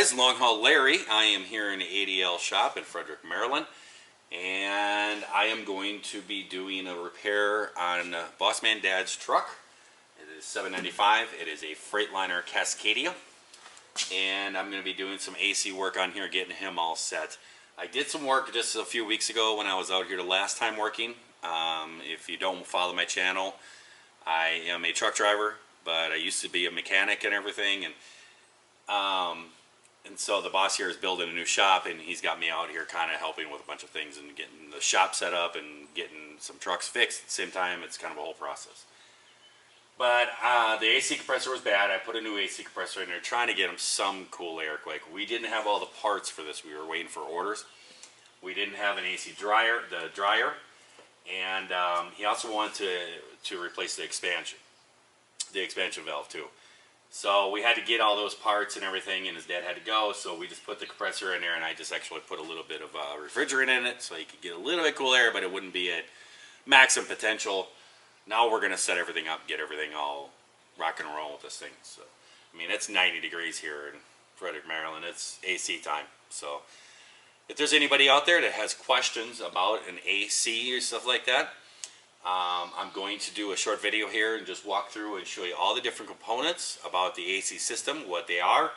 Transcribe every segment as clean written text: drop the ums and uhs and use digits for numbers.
guys, Long Haul Larry. I am here in the ADL shop in Frederick, Maryland, and I am going to be doing a repair on Bossman Dad's truck. It is 795. It is a Freightliner Cascadia, and I'm going to be doing some AC work on here, getting him all set. I did some work just a few weeks ago when I was out here the last time working. If you don't follow my channel, I am a truck driver, but I used to be a mechanic and everything, and so the boss here is building a new shop, and he's got me out here kind of helping with a bunch of things and getting the shop set up and getting some trucks fixed at the same time. It's kind of a whole process. But the AC compressor was bad. I put a new AC compressor in there trying to get him some cool air quick. We didn't have all the parts for this. We were waiting for orders. We didn't have an AC dryer, and he also wanted to replace the expansion valve too. So we had to get all those parts and everything, and his dad had to go, so we just put the compressor in there, and I just actually put a little bit of refrigerant in it so he could get a little bit cool air, but it wouldn't be at maximum potential. Now we're going to set everything up, get everything all rock and roll with this thing. So, I mean, it's 90 degrees here in Frederick, Maryland. It's AC time. So if there's anybody out there that has questions about an AC or stuff like that, I'm going to do a short video here and just walk through and show you all the different components about the AC system, what they are,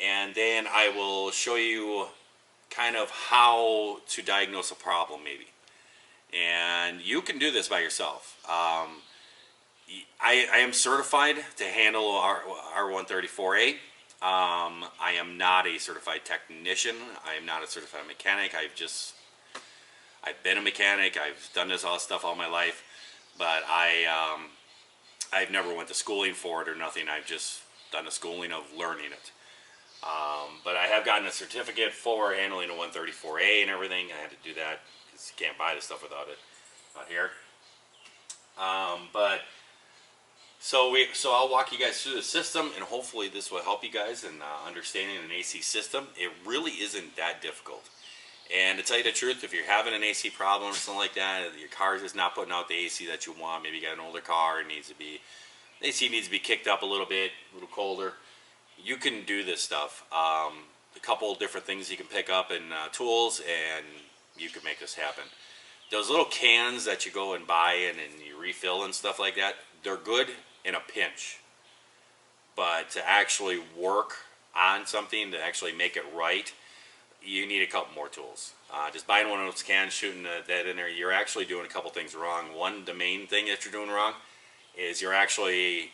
and then I will show you kind of how to diagnose a problem maybe. And you can do this by yourself. I am certified to handle R134A. I am not a certified technician. I am not a certified mechanic. I've been a mechanic. I've done this all stuff all my life, but I've never went to schooling for it or nothing. I've just done the schooling of learning it. But I have gotten a certificate for handling a 134A and everything. I had to do that because you can't buy this stuff without it out here. So I'll walk you guys through the system, and hopefully this will help you guys in understanding an AC system. It really isn't that difficult. And to tell you the truth, if you're having an AC problem or something like that, your car is just not putting out the AC that you want, maybe you got an older car, the AC needs to be kicked up a little bit, a little colder, you can do this stuff. A couple different things you can pick up in tools, and you can make this happen. Those little cans that you go and buy and you refill and stuff like that, they're good in a pinch. But to actually work on something, to actually make it right, you need a couple more tools. Just buying one of those cans, shooting that in there, you're actually doing a couple things wrong. One, the main thing that you're doing wrong is you're actually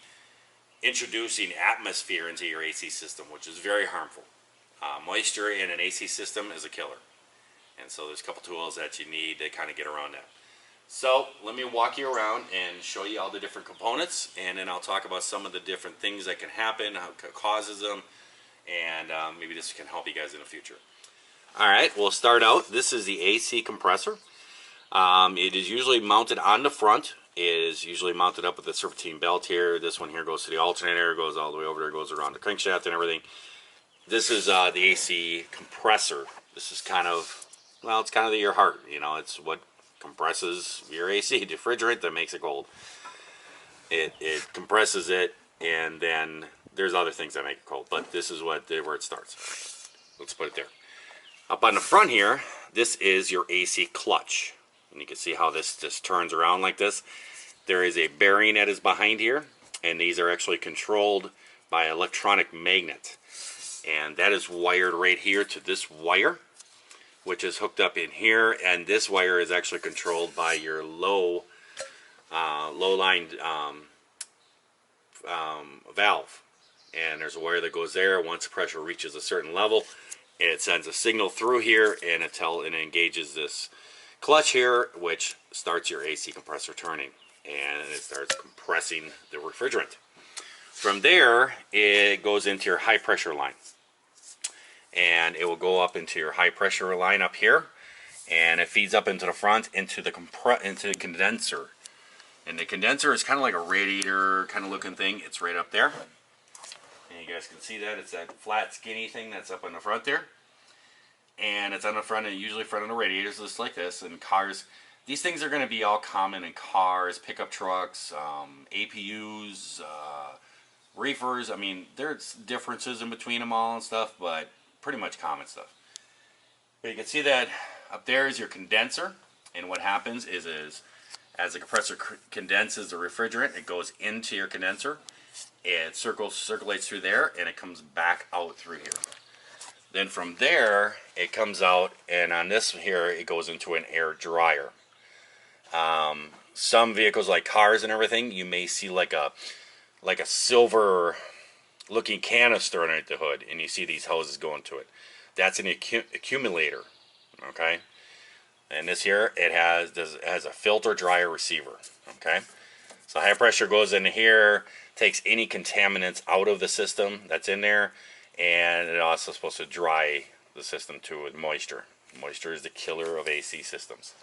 introducing atmosphere into your AC system, which is very harmful. Moisture in an AC system is a killer. And so there's a couple tools that you need to kind of get around that. So let me walk you around and show you all the different components, and then I'll talk about some of the different things that can happen, how it causes them, and maybe this can help you guys in the future. Alright, we'll start out. This is the AC compressor. It is usually mounted on the front. It is usually mounted up with the serpentine belt here. This one here goes to the alternator, goes all the way over there, goes around the crankshaft and everything. This is the AC compressor. This is kind of, well, it's kind of your heart. You know, it's what compresses your AC. Refrigerant that makes it cold. It compresses it, and then there's other things that make it cold. But this is where it starts. Let's put it there. Up on the front here, this is your AC clutch. And you can see how this just turns around like this. There is a bearing that is behind here, and these are actually controlled by an electronic magnet. And that is wired right here to this wire, which is hooked up in here, and this wire is actually controlled by your low line valve. And there's a wire that goes there. Once the pressure reaches a certain level, it sends a signal through here, and it engages this clutch here, which starts your AC compressor turning, and it starts compressing the refrigerant. From there, it goes into your high pressure line, and it will go up into your high pressure line up here, and it feeds up into the front into the condenser. And the condenser is kind of like a radiator kind of looking thing. It's right up there. And you guys can see that. It's that flat, skinny thing that's up on the front there. And it's on the front, and usually front of the radiators, just like this. And cars, these things are going to be all common in cars, pickup trucks, APUs, Reefers, I mean, there's differences in between them all and stuff, but pretty much common stuff. But you can see that up there is your condenser, and what happens is as the compressor condenses the refrigerant, it goes into your condenser, it circulates through there, and it comes back out through here. Then from there, it comes out, and on this here, it goes into an air dryer. Some vehicles, like cars and everything, you may see like a silver looking canister underneath the hood, and you see these hoses going to it. That's an accumulator, okay? And this here, it has a filter dryer receiver, okay? So high pressure goes in here, takes any contaminants out of the system that's in there, and it also supposed to dry the system too with moisture. Moisture is the killer of AC systems.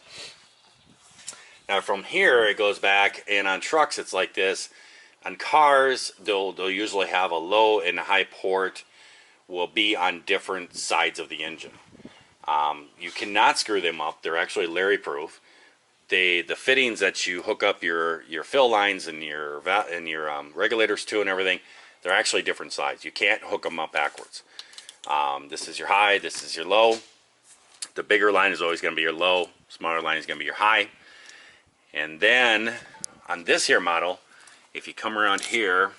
Now from here, it goes back, and on trucks, it's like this. On cars, they'll usually have a low and a high port will be on different sides of the engine. You cannot screw them up. They're actually Larry proof. The fittings that you hook up your fill lines and your regulators to and everything, they're actually different sides. You can't hook them up backwards. This is your high, this is your low. The bigger line is always going to be your low, smaller line is going to be your high. And then on this here model, if you come around here,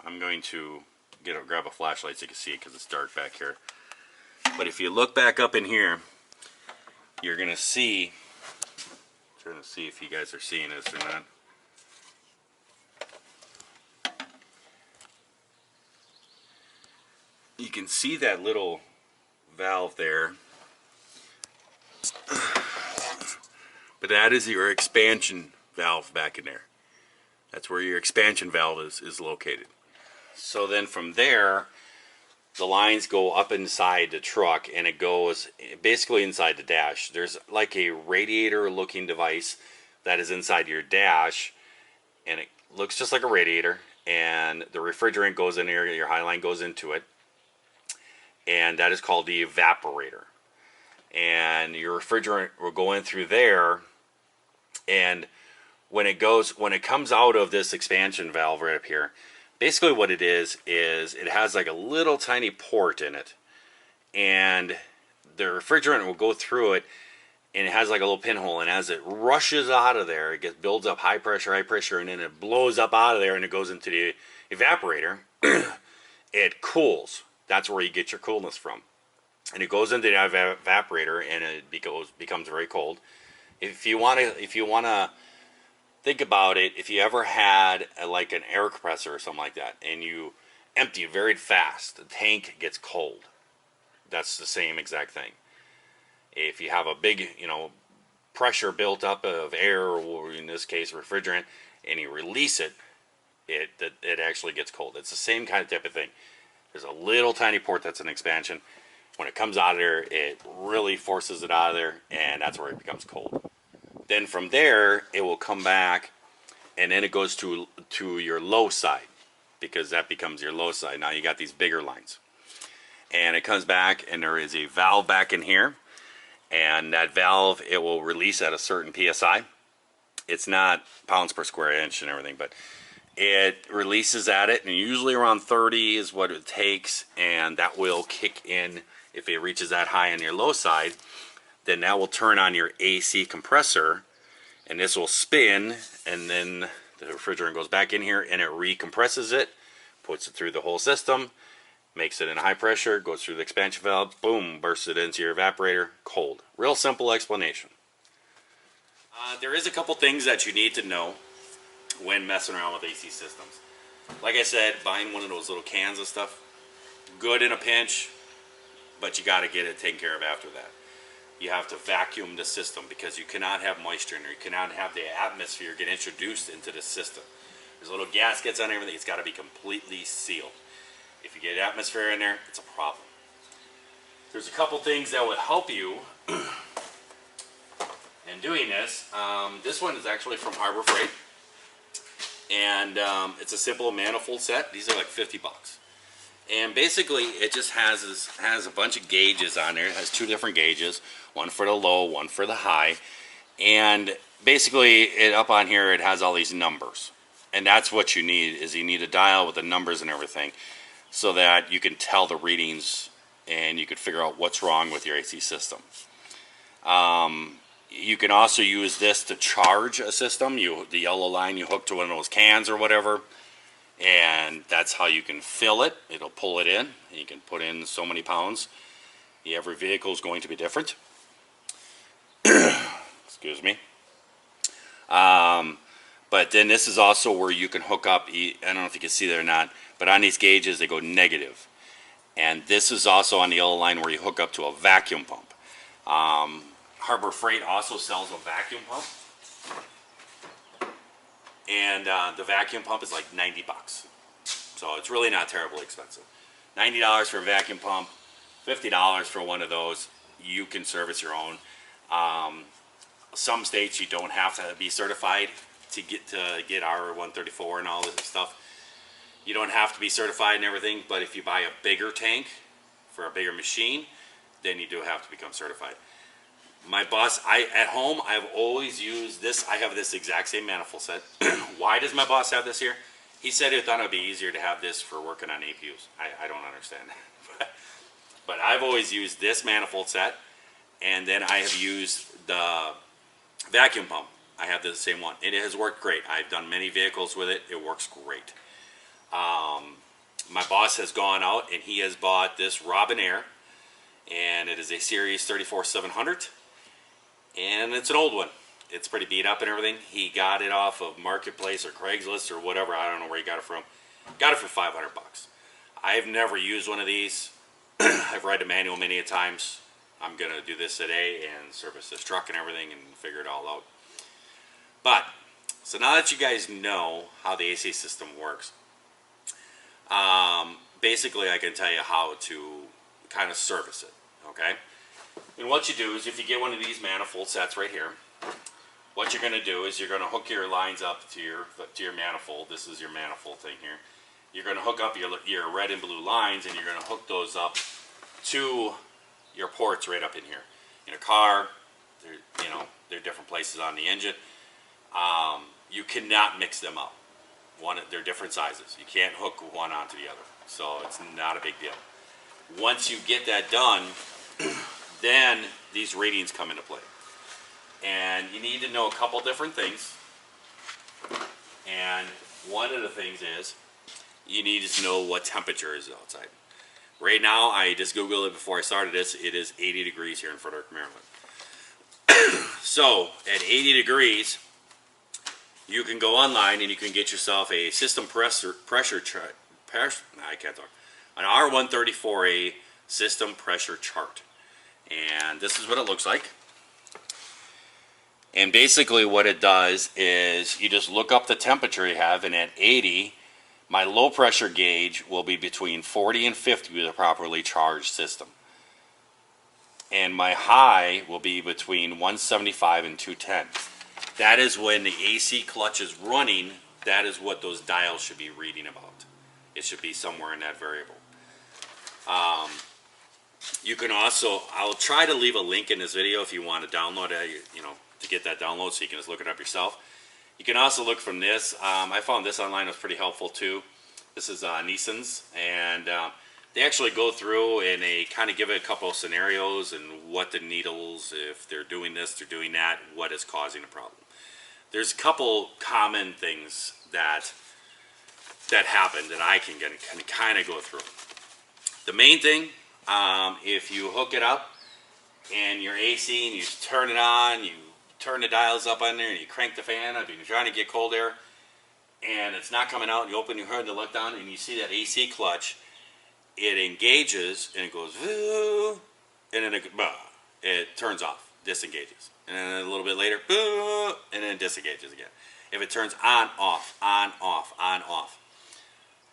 I'm going to grab a flashlight so you can see it because it's dark back here. But if you look back up in here, you're going to see, I'm trying to see if you guys are seeing this or not. You can see that little valve there. But that is your expansion valve back in there. That's where your expansion valve is located. So then from there, the lines go up inside the truck, and it goes basically inside the dash. There's like a radiator looking device that is inside your dash, and it looks just like a radiator, and the refrigerant goes in there, your high line goes into it, and that is called the evaporator. And your refrigerant will go in through there, and when it comes out of this expansion valve right up here, basically what it is it has like a little tiny port in it, and the refrigerant will go through it, and it has like a little pinhole, and as it rushes out of there, it builds up high pressure, and then it blows up out of there, and it goes into the evaporator. It cools. That's where you get your coolness from. And it goes into the evaporator, and it becomes very cold. If you want to think about it, if you ever had like an air compressor or something like that, and you empty it very fast, the tank gets cold. That's the same exact thing. If you have a big, pressure built up of air, or in this case refrigerant, and you release it, it actually gets cold. It's the same kind of type of thing. There's a little tiny port that's an expansion. When it comes out of there, it really forces it out of there, and that's where it becomes cold. Then from there, it will come back, and then it goes to your low side, because that becomes your low side. Now you got these bigger lines. And it comes back, and there is a valve back in here, and that valve, it will release at a certain PSI. It's not pounds per square inch and everything, but it releases at it, and usually around 30 is what it takes, and that will kick in. If it reaches that high on your low side, then that will turn on your AC compressor, and this will spin, and then the refrigerant goes back in here, and it recompresses it, puts it through the whole system, makes it in high pressure, goes through the expansion valve, boom, bursts it into your evaporator, cold. Real simple explanation. There is a couple things that you need to know when messing around with AC systems. Like I said, buying one of those little cans of stuff, good in a pinch, but you got to get it taken care of after that. You have to vacuum the system, because you cannot have moisture in there. You cannot have the atmosphere get introduced into the system. There's little gaskets on everything. It's got to be completely sealed. If you get atmosphere in there, it's a problem. There's a couple things that would help you in doing this. This one is actually from Harbor Freight, and it's a simple manifold set. These are like 50 bucks. And basically, it just has a bunch of gauges on there. It has two different gauges, one for the low, one for the high. And basically, up on here, it has all these numbers. And that's what you need, is you need a dial with the numbers and everything so that you can tell the readings and you can figure out what's wrong with your AC system. You can also use this to charge a system. The yellow line you hook to one of those cans or whatever, and that's how you can fill it. It'll pull it in, and you can put in so many pounds. Every vehicle is going to be different. Excuse me. But then this is also where you can hook up, I don't know if you can see that or not, but on these gauges they go negative. And this is also on the yellow line where you hook up to a vacuum pump. Harbor Freight also sells a vacuum pump. And the vacuum pump is like 90 bucks. So it's really not terribly expensive. $90 for a vacuum pump, $50 for one of those. You can service your own. Some states you don't have to be certified to get R134 and all this stuff. You don't have to be certified and everything, but if you buy a bigger tank for a bigger machine, then you do have to become certified. My boss, at home, I've always used this. I have this exact same manifold set. Why does my boss have this here? He said he thought it would be easier to have this for working on APUs. I don't understand that. But I've always used this manifold set, and then I have used the vacuum pump. I have the same one. It has worked great. I've done many vehicles with it. It works great. My boss has gone out and he has bought this Robinair, and it is a Series 34700, and it's an old one. It's pretty beat up and everything. He got it off of Marketplace or Craigslist or whatever. I don't know where he got it from. Got it for 500 bucks. I've never used one of these. I've read the manual many a times. I'm going to do this today and service this truck and everything and figure it all out. But, so now that you guys know how the AC system works, basically I can tell you how to kind of service it, okay? And what you do is, if you get one of these manifold sets right here, what you're going to do is you're going to hook your lines up to your manifold. This is your manifold thing here. You're going to hook up your red and blue lines, and you're going to hook those up to your ports right up in here. In a car, there are different places on the engine. You cannot mix them up. They're different sizes. You can't hook one onto the other. So it's not a big deal. Once you get that done, then these readings come into play. And you need to know a couple different things. And one of the things is you need to know what temperature is outside. Right now, I just Googled it before I started this. It is 80 degrees here in Frederick, Maryland. So at 80 degrees, you can go online and you can get yourself a system pressure chart. I can't talk. An R134A system pressure chart. And this is what it looks like. And basically what it does is you just look up the temperature you have, and at 80, my low pressure gauge will be between 40 and 50 with a properly charged system. And my high will be between 175 and 210. That is when the AC clutch is running. That is what those dials should be reading about. It should be somewhere in that variable. You can also, I'll try to leave a link in this video if you want to download it, to get that download so you can just look it up yourself. You can also look from this. I found this online was pretty helpful too. This is Nissan's, and they actually go through and they kind of give it a couple of scenarios and what the needles, if they're doing this, they're doing that, what is causing the problem. There's a couple common things that happen that I can kind of go through. The main thing, if you hook it up and your AC and you turn it on, you turn the dials up on there and you crank the fan up and you're trying to get cold air and it's not coming out, and you open your hood to look down and you see that AC clutch, it engages and it goes, and then it turns off, disengages. And then a little bit later, and then it disengages again. If it turns on, off, on, off, on, off.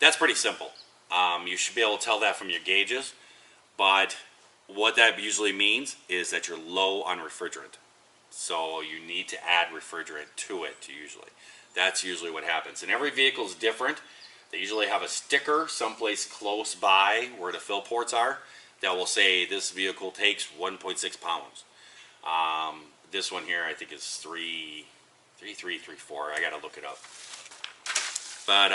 That's pretty simple. You should be able to tell that from your gauges, but what that usually means is that you're low on refrigerant. So you need to add refrigerant to it usually. That's usually what happens. And every vehicle is different. They usually have a sticker someplace close by where the fill ports are that will say this vehicle takes 1.6 pounds. This one here I think is 3.4. I gotta look it up. But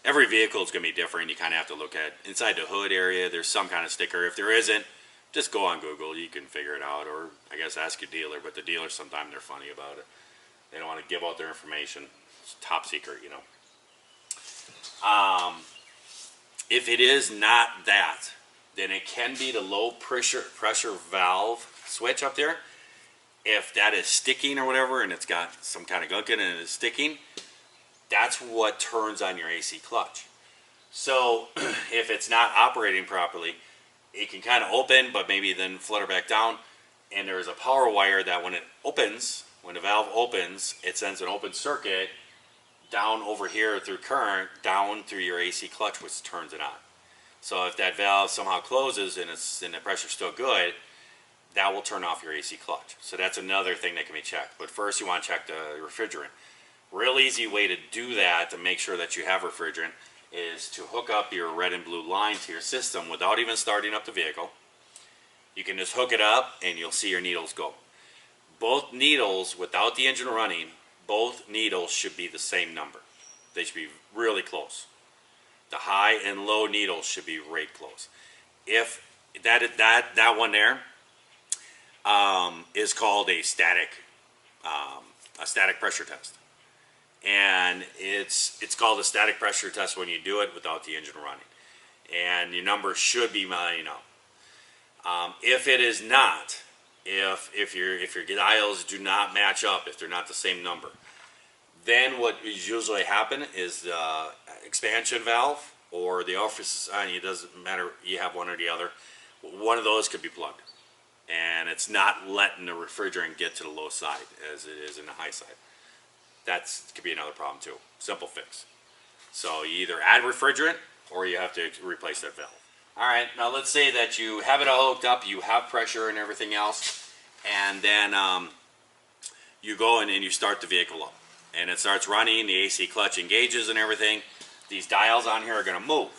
every vehicle is going to be different. You kind of have to look at inside the hood area. There's some kind of sticker. If there isn't, just go on Google. You can figure it out, or I guess ask your dealer. But the dealers sometimes they're funny about it. They don't want to give out their information. It's top secret, you know. If it is not that, then it can be the low pressure valve switch up there. If that is sticking or whatever, and it's got some kind of gunk in it and it's sticking, that's what turns on your AC clutch. So if it's not operating properly, it can kind of open, but maybe then flutter back down. And there is a power wire that when it opens, when the valve opens, it sends an open circuit down over here through current, down through your AC clutch, which turns it on. So if that valve somehow closes and the pressure's still good, that will turn off your AC clutch. So that's another thing that can be checked. But first you want to check the refrigerant. Real easy way to do that, to make sure that you have refrigerant, is to hook up your red and blue line to your system without even starting up the vehicle. You can just hook it up and you'll see your needles go. Both needles, without the engine running, both needles should be the same number. They should be really close. The high and low needles should be right close. If that one there is called a static pressure test, and it's called a static pressure test when you do it without the engine running, and your number should be lining up. If it is not, if your dials do not match up, if they're not the same number, then what is usually happen is the expansion valve or the office on you, doesn't matter, you have one or the other, one of those could be plugged, and it's not letting the refrigerant get to the low side as it is in the high side. That could be another problem too. Simple fix. So you either add refrigerant or you have to replace that valve. Alright, now let's say that you have it all hooked up, you have pressure and everything else, and then you go in and you start the vehicle up. And it starts running, the AC clutch engages and everything. These dials on here are going to move.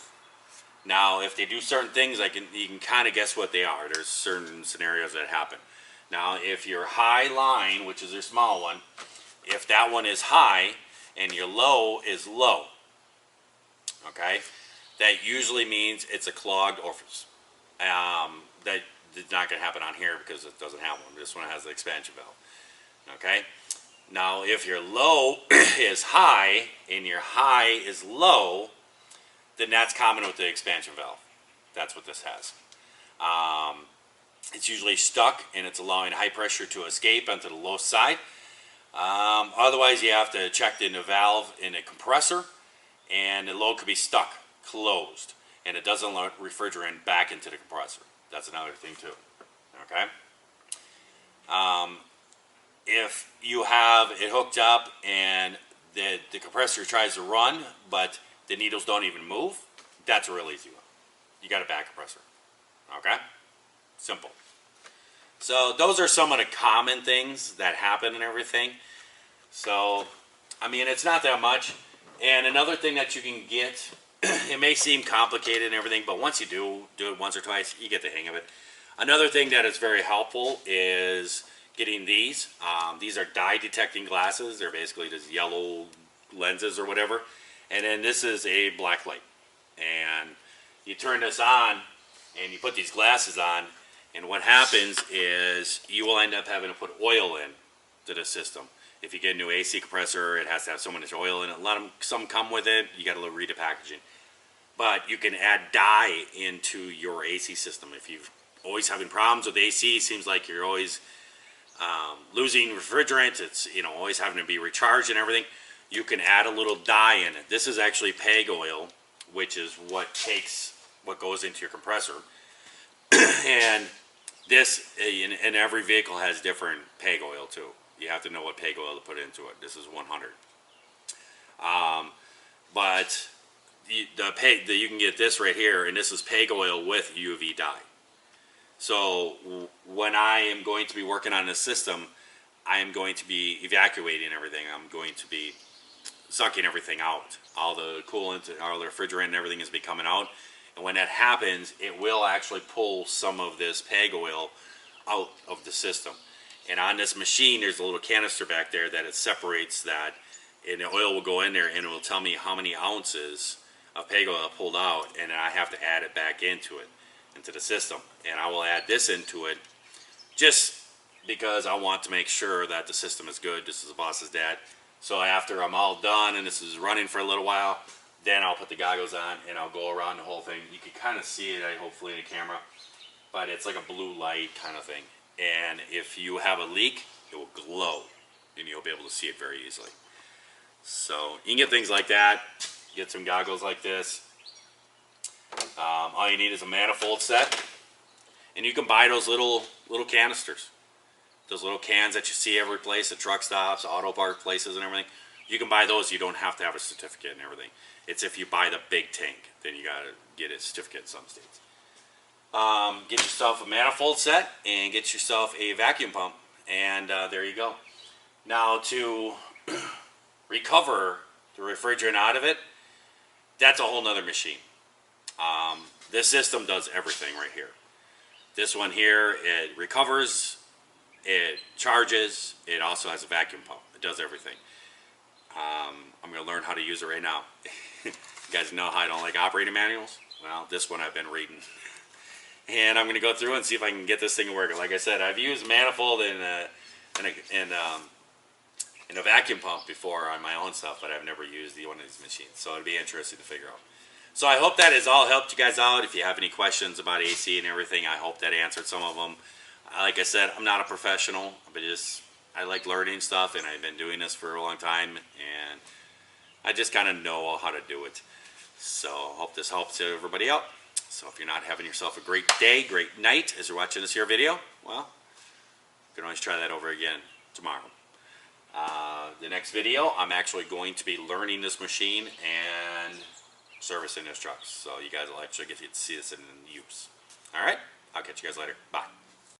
Now, if they do certain things, you can kind of guess what they are. There's certain scenarios that happen. Now, if your high line, which is your small one, if that one is high and your low is low, okay, that usually means it's a clogged orifice. That is not going to happen on here because it doesn't have one. This one has the expansion valve. Okay. Now, if your low is high and your high is low, then that's common with the expansion valve. That's what this has. It's usually stuck and it's allowing high pressure to escape onto the low side. Otherwise, you have to check in the valve in a compressor, and the low could be stuck, closed, and it doesn't let refrigerant back into the compressor. That's another thing too. Okay. If you have it hooked up and the compressor tries to run, but the needles don't even move, that's a real easy one. You got a bad compressor. Okay? Simple. So those are some of the common things that happen and everything. So, I mean, it's not that much. And another thing that you can get, it may seem complicated and everything, but once you do it once or twice, you get the hang of it. Another thing that is very helpful is getting these. These are dye detecting glasses. They're basically just yellow lenses or whatever. And then this is a black light. And you turn this on and you put these glasses on, and what happens is you will end up having to put oil in to the system. If you get a new AC compressor, it has to have so much oil in it. Some come with it. You got to read the packaging. But you can add dye into your AC system. If you're always having problems with AC, seems like you're always losing refrigerant, it's always having to be recharged and everything, you can add a little dye in it. This is actually peg oil, which is what goes into your compressor. And this, and every vehicle has different peg oil too. You have to know what peg oil to put into it. This is 100. But you can get this right here, and this is peg oil with UV dye. So when I am going to be working on this system, I am going to be evacuating everything. I'm going to be sucking everything out. All the coolant, all the refrigerant and everything is be coming out. And when that happens, it will actually pull some of this peg oil out of the system. And on this machine, there's a little canister back there that it separates that, and the oil will go in there and it will tell me how many ounces of peg oil I pulled out, and then I have to add it back into the system. And I will add this into it just because I want to make sure that the system is good, just as the boss's dad. So after I'm all done and this is running for a little while, then I'll put the goggles on and I'll go around the whole thing. You can kind of see it, hopefully, in the camera, but it's like a blue light kind of thing. And if you have a leak, it will glow and you'll be able to see it very easily. So you can get things like that. Get some goggles like this. All you need is a manifold set, and you can buy those little canisters, those little cans that you see every place at truck stops, auto parts places, and everything. You can buy those. You don't have to have a certificate and everything. It's if you buy the big tank, then you gotta get a certificate in some states. Get yourself a manifold set and get yourself a vacuum pump, and there you go. Now to recover the refrigerant out of it, that's a whole nother machine. This system does everything right here. This one here, it recovers, it charges, it also has a vacuum pump. It does everything. I'm going to learn how to use it right now. You guys know how I don't like operating manuals? Well, this one I've been reading. And I'm going to go through and see if I can get this thing working. Like I said, I've used manifold and a vacuum pump before on my own stuff, but I've never used one of these machines. So it'll be interesting to figure out. So I hope that has all helped you guys out. If you have any questions about AC and everything, I hope that answered some of them. Like I said, I'm not a professional, but I like learning stuff, and I've been doing this for a long time, and I just kind of know how to do it. So I hope this helps everybody out. So if you're not having yourself a great day, great night as you're watching this here video, well, you can always try that over again tomorrow. The next video, I'm actually going to be learning this machine and servicing this truck. So you guys will actually get to see this in use. All right, I'll catch you guys later. Bye.